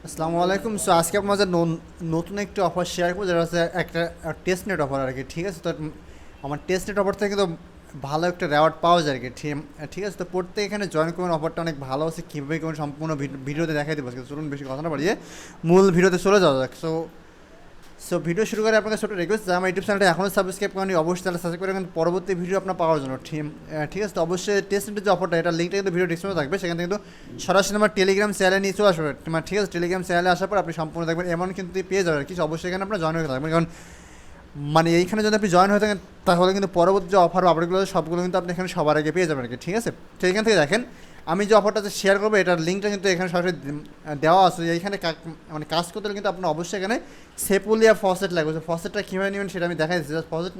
আসসালামু আলাইকুম। সো আজকে আপনার মাঝে নতুন একটি অফার শেয়ার করবো, যেটা হচ্ছে একটা টেস্ট নেট অফার আর কি। ঠিক আছে, তো আমার টেস্ট নেট অফার থেকে কিন্তু ভালো একটা রেওয়ার্ড পাওয়া যায় আর কি। ঠিক আছে, তো পড়তে এখানে জয়েন করবেন। অফারটা অনেক ভালো আছে, কীভাবে করবেন সম্পূর্ণ ভিডিওতে দেখাই দেবো। চলুন বেশি কথা না বাড়িয়ে মূল ভিডিওতে চলে যাওয়া যাক। সো ভিডিও শুরু করে আপনাকে ছোটো রিকোয়েস্ট, যে আমার ইউটিউব চ্যানেলটা এখনও সাবস্ক্রাইব করেনি, অবশ্যই চ্যানেল সাবস্ক্রাইব করে রাখবেন পরবর্তী ভিডিও আপনার পাওয়ার জন্য। ঠিক আছে, তো অবশ্যই টেস্ট নেটের যে অফারটা, এটা লিঙ্কটা কিন্তু ভিডিও ডিসক্রিপশনে থাকবে। সেখান থেকে কিন্তু সরাসরি আমার টেলিগ্রাম চ্যানেলে নিয়ে চলে আসবে। ঠিক আছে, টেলিগ্রাম চ্যানেলে আসার পর আপনি সম্পূর্ণ দেখবেন এমন কিন্তু পেয়ে যাবেন আর কি। অবশ্যই এখানে আপনার জয়েন হয়ে থাকবেন, কারণ এইখানে যদি আপনি জয়েন হয়ে থাকেন, তাহলে কিন্তু পরবর্তী যে অফার আপডেটগুলো সবগুলো কিন্তু আপনি এখানে সবার আগে পেয়ে যাবেন আর কি। ঠিক আছে, তো এখান থেকে দেখেন আমি যে অফারটা শেয়ার করবো, এটার লিঙ্কটা কিন্তু এখানে সরাসরি দেওয়া আছে। এইখানে কাজ করতে হলে কিন্তু আপনার অবশ্যই এখানে সেপুলিয়া ফসেট লাগবে। ফসেটটা কীভাবে নেবেন সেটা আমি দেখাই দিচ্ছি। জাস্ট ফসেট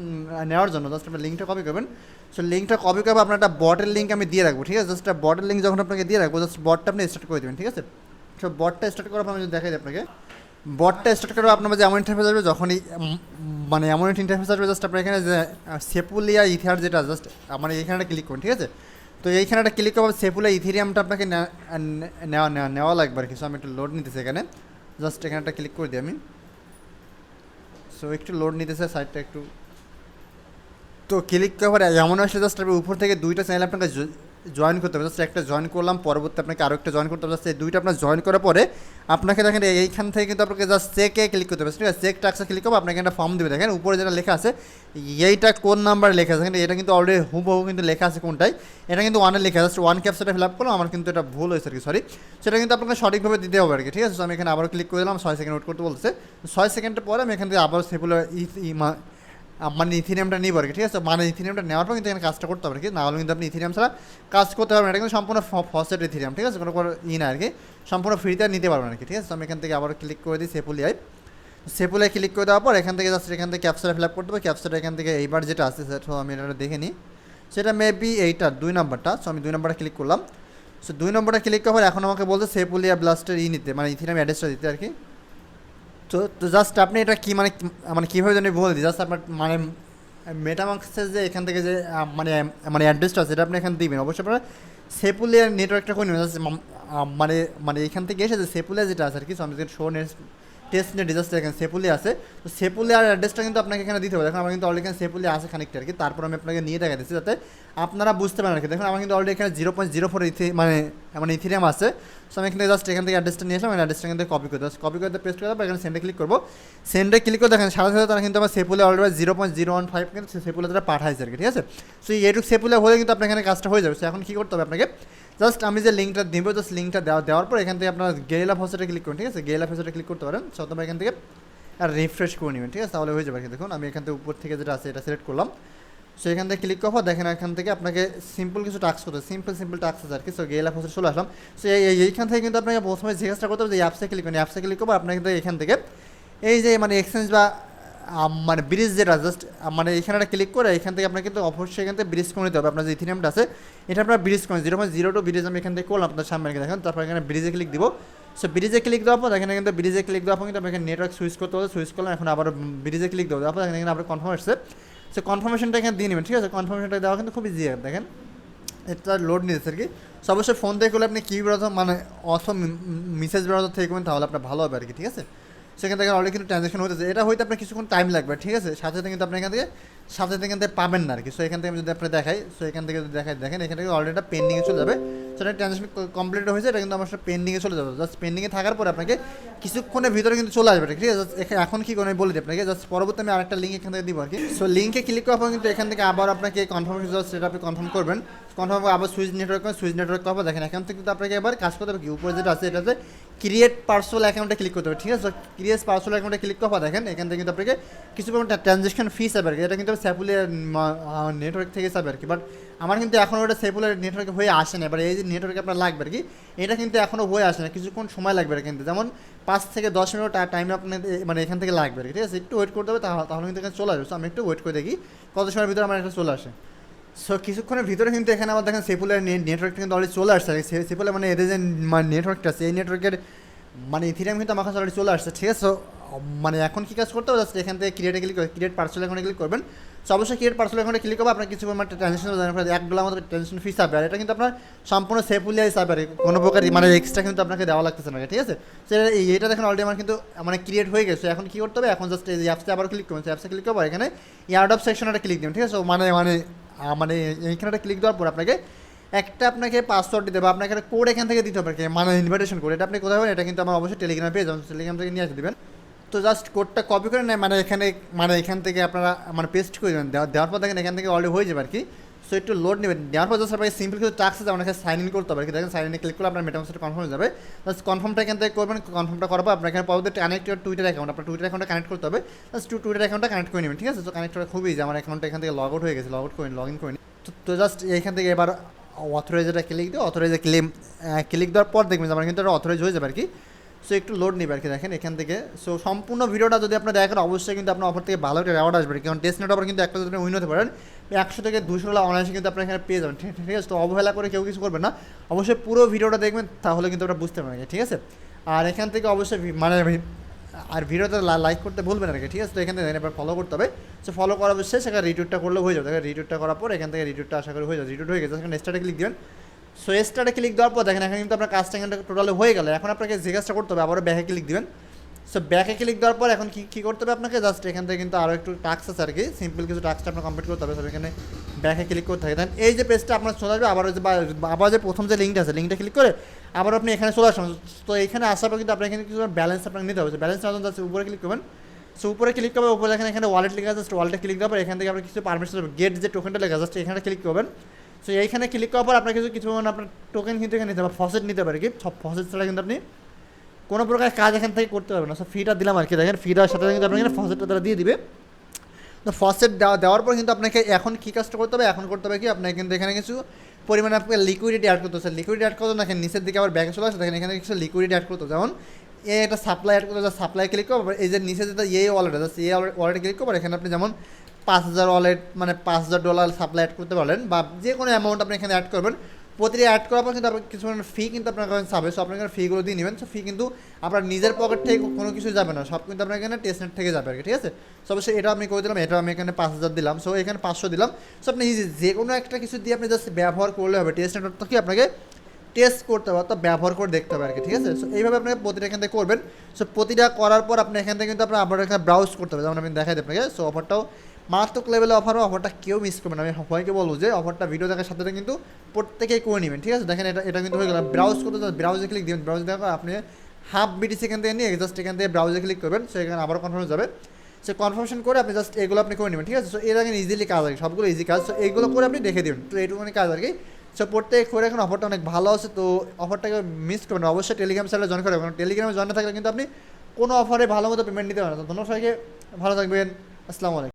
নেওয়ার জন্য জাস্ট আপনার লিঙ্কটা কপি করবেন। সো লিঙ্কটা কপি করবে, আপনার একটা বটের লিঙ্ক আমি দিয়ে রাখবো। ঠিক আছে, জাস্ট বটের লিঙ্ক যখন আপনাকে দিয়ে রাখবো, জাস্ট বটটা আপনি স্টার্ট করে দেবেন। ঠিক আছে, সো বটটা স্টার্ট করার পর আমি যদি দেখাই দিই আপনাকে, বটটা স্টার্ট করার আপনার যে এমন ইন্টারফেস আসবে, যখনই এমন একটা ইন্টারফেস আসবে, জাস্ট আপনার এখানে যে সেপুলিয়া ইথার যেটা, জাস্ট এইখানে ক্লিক করুন। ঠিক আছে, তো এইখানে একটা ক্লিক করবো, সেপুলিয়া ইথেরিয়ামটা আপনাকে নেওয়া লাগবে আর কি। সো আমি একটু লোড নিতেছি এখানে, জাস্ট এখানে একটা ক্লিক করে দিই আমি। সো একটু লোড নিতেছে সাইডটা একটু। তো ক্লিক করার এমন আসলে জাস্ট আপনি উপর থেকে দুইটা চ্যানেল আপনাকে জয়েন করতে হবে। জাস্ট একটা জয়েন করলাম, পরবর্তী আপনাকে আরও একটা জয়েন করতে হবে। জাস্ট এই দুইটা আপনার জয়েন করার পরে আপনাকে দেখেন এইখান থেকে কিন্তু আপনাকে জাস্ট চেকে ক্লিক করতে হবে। ঠিক আছে, চেক টাক্সে ক্লিক করবো, আপনাকে একটা ফর্ম দেবে। দেখেন উপরে যেটা লেখা আছে, এইটা কোন নাম্বারে লেখা আছে, এটা কিন্তু অলরেডি হুবহু কিন্তু লেখা আছে কোনটাই। এটা কিন্তু ওয়ানে লেখা আছে, জাস্ট ওয়ান ক্যাপচারটা ফিল আপ করলাম, আমার কিন্তু এটা ভুল হয়েছে আর কি, সরি। সেটা কিন্তু আপনাকে সঠিকভাবে দিতে হবে আর কি। ঠিক আছে, আমি এখানে আবার ক্লিক করে দিলাম, 6 সেকেন্ড ওয়েট করতে বলছে। 6 সেকেন্ডের পরে আমি এখান থেকে আবার সেগুলো ইথিনিয়ামটা নিব আর কি। ঠিক আছে, ইথিনিয়ামটা নেওয়ার পর কিন্তু এখানে কাজটা করতে হবে আর কি, না হলে কিন্তু আপনি ইথিনিয়াম ছাড়া কাজ করতে পারবেন। এটা কিন্তু সম্পূর্ণ ফসেট ইথিনিয়াম। ঠিক আছে, কোনো না আর কি, সম্পূর্ণ ফ্রিতে নিতে পারবেন আর কি। ঠিক আছে, আমি এখান থেকে আবার ক্লিক করে দিই সেপুলিয়ায় ক্লিক করে দেওয়ার পর এখান থেকে জাস্ট এখান থেকে ক্যাপচাটা ফিল আপ করতে হবে। ক্যাপচাটা এখান থেকে এইবার যেটা আছে সেটা আমি এটা দেখে নিই, সেটা মেবি এইটা 2 নম্বরটা। সো আমি 2 নম্বরটা ক্লিক করলাম। সো 2 নম্বরটা ক্লিক করার পর এখন আমাকে বলছে সেপুলিয়া ব্লাস্টের নিতে, ইথিনিয়াম অ্যাড্রেসটা দিতে আর কি। তো জাস্ট আপনি এটা কি কীভাবে জানি বলে দিই, জাস্ট আপনার মেটামাক্সের যে এখান থেকে যে অ্যাড্রেসটা আছে, সেটা আপনি এখানে দিবেন। অবশ্যই আপনারা সেপুলিয়ার নেটওয়ার্কটা করে নেবেন। জাস্ট এখান থেকে এসে যে সেপুলিয়া যেটা আছে আর কি, আমি show net test net disaster এখানে সেপুলিয়া আছে। তো সেপুলিয়ার অ্যাড্রেসটা কিন্তু আপনাকে এখানে দিতে হবে। দেখুন আমার কিন্তু অলরেডি এখানে সেপুলিয়া আছে খানিকটা আর কি। তারপর আমি আপনাকে নিয়ে দেখা দিচ্ছি যাতে আপনারা বুঝতে পারেন আর কি। দেখুন আমার কিন্তু অলরেডি এখানে 0.04 ইথিরিয়াম আছে। সো আমি এখানে জাস্ট এখান থেকে অ্যাড্রেসটা নিয়ে আসলাম, অ্যাড্রেসটা এখান থেকে কপি করে পেস্ট করে দেবো। এখানে সেন্ডে ক্লিক করবো। সেন্ডে ক্লিক করে দেখেন সাথে সাথে তারা কিন্তু আমার সেপুলিয়া অলরেডি 0.015 কিন্তু সেপুলিয়া তারা পাঠাইছে আর কি। ঠিক আছে, সো এইটুকু সেপুলিয়া হলে কিন্তু আপনার এখানে কাজটা হয়ে যাবে। সো এখন কী করতে হবে আপনাকে, জাস্ট আমি যে লিঙ্কটা দিব, জাস্ট লিঙ্কটা দেওয়ার পর এখান থেকে আপনার গেরিলা ফসেটে ক্লিক করুন। ঠিক আছে, গেরিলা ফসেটে ক্লিক করতে পারেন। সো তোমরা এখান থেকে আর রিফ্রেশ করে নেবেন। ঠিক আছে, তাহলে হয়ে যাবে। দেখুন আমি এখান থেকে উপর থেকে যেটা আছে এটা সিলেক্ট করলাম। সো এখান থেকে ক্লিক করার দেখেন এখান থেকে আপনাকে সিম্পল কিছু টাস্ক করতে হবে, সিম্পল টাস্ক আছে আর কি। সো গেরিলা ফসেট চলে আসলাম। সো এইখান থেকে কিন্তু আপনাকে প্রথমে যে কাজটা করতে হবে, যে অ্যাপসে ক্লিক করেন, অ্যাপসে ক্লিক করবো আপনাকে এখান থেকে এই যে এক্সচেঞ্জ বা ব্রিজ যেটা জাস্ট এখানে একটা ক্লিক করে এখান থেকে আপনাকে কিন্তু অবশ্যই এখান থেকে ব্রিজ করে নিতে হবে। আপনার যে ইথিনিয়ামটা আছে এটা আপনার ব্রিজ করেন 0.02 ব্রিজ আমি এখান থেকে করলাম আপনার সামনে দেখেন। তারপর এখানে ব্রিজে ক্লিক দিব। সো ব্রিজে ক্লিক দেওয়ার পর এখানে কিন্তু ব্রিজে ক্লিক দেওয়ার পর কিন্তু আপনাকে নেটওয়ার্ক সুইচ করতে হবে। সুইচ করলাম, এখন আবার ব্রিজে ক্লিক দেবো। তারপর এখানে আবার কনফার্ম আসছে। সো কনফার্মেশনটা এখানে দিয়ে নেবেন। ঠিক আছে, কনফার্মেশনটা দেওয়া কিন্তু খুব ইজি দেখেন, এটা লোড নিতেছে আর কি। সো অবশ্যই ফোন থেকে করলে আপনি কী ব্রাউজার অথবা মেসেজ ব্রাউজার থেকে করবেন, তাহলে আপনার ভালো হবে আর কি। ঠিক আছে, সেখান থেকে অলরেডি কিন্তু ট্রানজ্যাকশন হতেছে, এটা হয়তো আপনার কিছুক্ষণ টাইম লাগবে। ঠিক আছে, সাথে সাথে কিন্তু আপনি এখান থেকে পাবেন না আর কি। সো এখান থেকে যদি আপনি দেখাই, সো এখান থেকে যদি দেখেন এখান থেকে অলরেডি একটা পেন্ডিংয়ে চলে যাবে। সো এটা ট্রানজ্যাকশন কমপ্লিট হয়েছে, এটা কিন্তু আমার পেন্ডিংয়ে চলে যাবে। জাস্ট পেন্ডিংয়ে থাকার পরে আপনাকে কিছুক্ষণের ভিতরে কিন্তু চলে আসবে। ঠিক আছে, এখন কি করে আমি বলে দিই আপনাকে, জাস্ট পরবর্তী আমি আরেকটা লিঙ্ক এখান থেকে দিব আর কি। সো লিঙ্কে ক্লিক করার পর কিন্তু এখান থেকে আবার আপনাকে কনফার্মেশন সেটা আপনি কনফার্ম করবেন। কনফার্ম আবার সুইচ নেটওয়ার্ক করার পর দেখেন এখান থেকে কিন্তু আপনাকে এবার কাজ করতে হবে কি, উপরে যেটা আছে এটাতে ক্রিয়েট পার্সোনাল অ্যাকাউন্টে ক্লিক করতে হবে। ঠিক আছে, ক্রিয়েট পার্সোনাল অ্যাকাউন্টে ক্লিক করা দেখেন এখান থেকে কিন্তু আপনাকে কিছু পরিমাণ ট্রানজ্যাকশন ফিস হবে আর কি। এটা কিন্তু সেপুলিয়ার নেটওয়ার্ক থেকে যাবে আর কি। বাট আমার কিন্তু এখনও ওটা সেপুলিয়ার নেটওয়ার্কে হয়ে আসে না। এবার এই যে নেটওয়ার্কে আপনার লাগবে আর কি, এটা কিন্তু এখনও হয়ে আসে না, কিছুক্ষণ সময় লাগবে কিন্তু, যেমন 5 থেকে 10 মিনিট টাইম আপনার এখান থেকে লাগবে আর কি। ঠিক আছে, একটু ওয়েট করতে হবে, তাহলে কিন্তু এখানে চলে আসবে। আমি একটু ওয়েট করে দেখি কত সময়ের ভিতরে আমার এটা চলে আসে। সো কিছুক্ষণের ভিতরে কিন্তু এখানে আমার দেখেন সেপুলের নেটওয়ার্কটা কিন্তু অলরেডি চলে আসছে। সেপুলে এদের যে নেটওয়ার্কটা আছে এই নেটওয়ার্কের ইথিরিয়াম কিন্তু আমার কাছে অলরেডি চলে আসছে। ঠিক আছে, মানে এখন কী কাজ করতে হবে জাস্ট এখান থেকে ক্রিয়েটে ক্লিক করে ক্রিয়েট পার্সোনাল অ্যাকাউন্টে ক্লিক করবেন। সো অবশ্যই ক্রিয়েট পার্সোনাল অ্যাকাউন্টে ক্লিক করবে, আপনার কিছু পরিমাণ ট্রানজেকশন $1 মতো ট্রানজেকশন ফিস হবে, আর এটা কিন্তু আপনার সম্পূর্ণ সেফুলি আসবে, আর কোনো প্রকার মানে এক্সট্রা কিন্তু আপনাকে দেওয়া লাগতেছে না, ঠিক আছে। সো এইটা দেখেন অলরেডি আমার কিন্তু মানে ক্রিয়েট হয়ে গেছে। এখন কী করতে হবে, এখন জাস্ট এই অ্যাপসে আবার ক্লিক করবেন, অ্যাপসে ক্লিক করবো, এখানে ইয়ার্ড অফ সেকশন একটা ক্লিক দেবেন, ঠিক আছে। সো মানে মানে মানে এইখানে একটা ক্লিক দেওয়ার পর আপনাকে পাসওয়ার্ড দিতে হবে, আপনাকে একটা কোড এখান থেকে দিতে হবে, মানে ইনভাইটেশন কোড। এটা আপনি কোথায় পাবেন, এটা কিন্তু আমার অবশ্যই টেলিগ্রামে পেয়ে যাবেন, টেলিগ্রাম থেকে নিয়ে আসে দেবেন। তো জাস্ট কোডটা কপি করে নেয়, মানে এখান থেকে আপনারা মানে পেস্ট করে দেবেন, দেওয়ার পর দেখেন এখান থেকে অলরেডি হয়ে যাবে আর কি। সো একটু লোড নেবেন, দেওয়ার পর জাস্ট আপনাকে সিম্পল কিছু টাস্ক আছে, আপনাকে সাইন ইন করতে হবে আর কি। দেখেন সাইন ইনে ক্লিক করলে আপনার মেটামাস্কে কনফার্ম হয়ে যাবে। জাস্ট কনফার্মটা এখান থেকে করবেন, কনফার্মটা করার পর আপনার এখানে পরবর্তী কানেক্ট টুইটার অ্যাকাউন্ট, আপনার টুইটার অ্যাকাউন্টটা কানেক্ট করতে হবে। জাস্ট টুইটার অ্যাকাউন্টটা কানেক্ট করে নেবেন, ঠিক আছে। তো কানেক্ট করা খুবই ইজি, আমার অ্যাকাউন্টটা এখান থেকে লগ আউট হয়ে গেছে, লগ ইন করে নিন। তো জাস্ট এইখান থেকে এবার অথরাইজটা ক্লিক দিও, অথরাইজে ক্লিক দেওয়ার পর দেখবেন আমার কিন্তু এটা অথরাইজ হয়ে যাবে আর কি। সো একটু লোড নেবে আর কি, দেখেন এখান থেকে। সো সম্পূর্ণ ভিডিওটা যদি আপনার দেখেন অবশ্যই কিন্তু আপনার অফার থেকে ভালো একটা রেওয়ার্ড আসবে, কারণ টেস্ট নেট অফার কিন্তু একটা যদি আপনি উইন হতে পারেন 100 থেকে 200 অনায়াসে কিন্তু আপনার এখানে পেয়ে যাবেন, ঠিক আছে। তো অবহেলা করে কেউ কিছু করবেন না, অবশ্যই পুরো ভিডিওটা দেখবেন, তাহলে কিন্তু ওটা বুঝতে পারবেন, ঠিক আছে। আর এখান থেকে অবশ্যই মানে আর ভিডিওতে লাইক করতে ভুলবেন আর কি, ঠিক আছে। তো এখান থেকে এবার ফলো করতে হবে। সো ফলো করা অবশ্যই, সেখানে রিটুইটটা করলে হয়ে যাবে। রিটুইটটা করার পর এখান থেকে রিটুইটটা আশা করি হয়ে যাবে, রিটুইট হয়ে গেছে, সেখানে স্টার্টে ক্লিক দিবেন। সো স্টার্টে ক্লিক দেওয়ার পর দেখেন এখানে কিন্তু আপনার কাজটা এখানে টোটালি হয়ে গেল। এখন আপনাকে যে কাজটা করতে হবে আবারও ব্যাকে ক্লিক দিবেন। সো ব্যাকে ক্লিক দেওয়ার পর এখন কী করতে হবে আপনাকে, জাস্ট এখান থেকে কিন্তু আরও একটু টাস্ক আছে আর কি, সিম্পল কিছু টাস্কটা আপনার কমপ্লিট করতে হবে। সো এখানে ব্যাকে ক্লিক করতে হবে, দেন এই যে পেজটা আপনার চলে আসবে, আবার যে প্রথম যে লিঙ্কটা আছে লিঙ্কটা ক্লিক করে আবার আপনি এখানে চলে আসবেন। তো এখানে আসার পর কিন্তু আপনার এখানে কিছু ব্যালেন্স আপনাকে নিতে হবে, ব্যালেন্স নেওয়ার জন্য উপরে ক্লিক করবেন। সো উপরে ক্লিক করবে, উপরে এখানে ওয়ালেট লেখা আছে, জাস্ট ওয়ালেটে ক্লিক দেওয়ার পর এখান থেকে আপনার কিছু পারমিশন গেট যে টোকেনটা লেখা জাস্ট এখানে ক্লিক করবেন। সো এইখানে ক্লিক করার পর আপনার কিছু মানে আপনার টোকেন কিন্তু এখানে নিতে হবে, ফসেট নিতে পারে কি, সব ফসেট ছাড়া কিন্তু আপনি কোনো প্রকার কাজ এখান থেকে করতে পারবেন না। সো ফিটা দিলাম আর কি, দেখেন ফি দেওয়ার সাথে কিন্তু আপনাকে এখানে ফসেটটা তারা দিয়ে দিবে। তো ফসেট দেওয়ার পর কিন্তু আপনাকে এখন কী কাজটা করতে হবে, এখন করতে হবে কি আপনাকে কিন্তু এখানে কিছু পরিমাণে আপনাকে লিকুইডিটি অ্যাড করতে হচ্ছে। লিকুইডিটি অ্যাড করতে দেখেন নিচের দিকে আবার ব্যাকে চলে আসে, দেখেন এখানে কিছু লিকুইডিটি অ্যাড করতে, যেমন একটা সাপ্লাই অ্যাড করতে, সাপ্লাই ক্লিক করবো, এই যে নিচে যেটা ওয়ালেট আছে ওয়ালেটে ক্লিক করবো, এখানে আপনি যেমন 5000 ওয়ালেট মানে $5000 সাপ্লাই অ্যাড করতে পারলেন, বা যে কোনো অ্যামাউন্ট আপনি এখানে অ্যাড করবেন। প্রতিটি অ্যাড করার পর কিন্তু আপনার কিছু ফি কিন্তু আপনার কাছে যাবে। সো আপনার ফিগুলো দিয়ে নেবেন। সো ফি কিন্তু আপনার নিজের পকেট থেকে কোনো কিছু যাবে না, সব কিন্তু আপনার এখানে টেস্টনেট থেকে যাবে আর কি, ঠিক আছে। সো অবশ্যই এটা আমি করে দিলাম, এটা আমি এখানে 5000 দিলাম, সো এখানে 500 দিলাম। সো আপনি ইজি যে কোনো একটা কিছু দিয়ে আপনি জাস্ট ব্যবহার করলে হবে, টেস্টনেট তো কি আপনাকে টেস্ট করতে হবে, তো ব্যবহার করে দেখতে হবে আর কি, ঠিক আছে। সো এইভাবে আপনাকে প্রতিটা এখান থেকে করবেন। সো প্রতিটা করার পর আপনি এখান থেকে কিন্তু আপনার এখানে ব্রাউজ করতে হবে, যেমন আমি দেখাই আপনাকে। সো অফারটাও মারাত্মক লেভেলে অফার, অফারটা কেউ মিস করবেন। আমি সবাইকে বলবো যে অফারটা ভিডিও দেখার সাথে কিন্তু প্রত্যেকেই করে নেবেন, ঠিক আছে। দেখেন এটা কিন্তু হয়ে গেল। ব্রাউজ করতে ব্রাউজে ক্লিক দিবেন, ব্রাউজে দেখো আপনি হাফ বিটিসি এখান থেকে নিয়ে জাস্ট এখান থেকে ব্রাউজে ক্লিক করবেন। সো এখানে আবার কনফার্ম যাবে, সে কনফার্মেশন করে আপনি জাস্ট এগুলো আপনি করে নেবেন, ঠিক আছে। সো এর আগে ইজিলি কাজ আর কি, সবগুলো ইজি কাজ। সো এইগুলো করে আপনি দেখে দেবেন, তো এইটুকুনি কাজ আর কি। সো প্রত্যেক করে এখন অফারটা অনেক ভালো আছে, তো অফারটাকে মিস করবেন না, অবশ্যই টেলিগ্রাম চ্যানেলে জয়েন করে, কারণ টেলিগ্রামে জয়েন থাকলে কিন্তু আপনি কোনো অফারে ভালো মতো পেমেন্ট নিতে পারেন। তো ধন্যবাদ সবাইকে, ভালো থাকবেন, আসসালামু আলাইকুম।